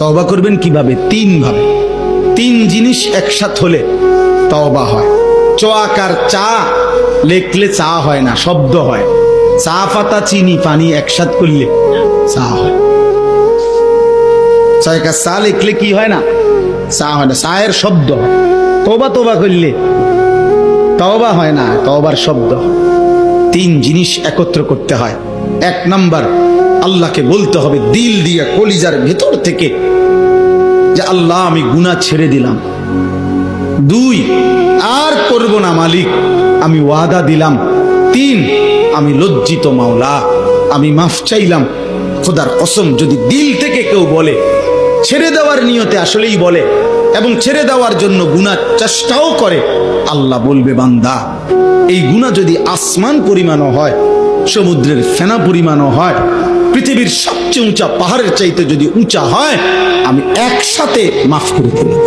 তওবা করবেন কিভাবে? তিন ভাবে। তিন জিনিস একসাথে হলে তওবা হয়। চ আকার চা লেখলে চা হয় না, শব্দ হয়। চা পাতা চিনি পানি একসাথ করলে চা হয়। ছয়কা চা লিখলে কি হয় না? চা হয় না, চায়ের শব্দ হয়। তওবা তওবা করলে তওবা হয় না, তওবার শব্দ হয়। তিন জিনিস একত্র করতে হয়। এক নাম্বার, আল্লাহকে বলতে হবে দিল দিয়ে কলিজার ভেতর থেকে যে আল্লাহ আমি গুনাহ ছেড়ে দিলাম। দুই, আর করব না মালিক, আমি ওয়াদা দিলাম। তিন, আমি লজ্জিত মাওলা, আমি মাফ চাইলাম। খোদার কসম, যদি দিল থেকে কেউ বলে, ছেড়ে দেওয়ার নিয়তে আসলেই বলে এবং ছেড়ে দেওয়ার জন্য গুনাহ চেষ্টাও করে, আল্লাহ বলবে বান্দা এই গুনাহ যদি আসমান পরিমাণও হয়, সমুদ্রের ফেনা পরিমাণও হয়, পৃথিবীর সবচেয়ে উঁচা পাহাড়ের চাইতে যদি উঁচা হয়, আমি একসাথে মাফ করে দিলাম।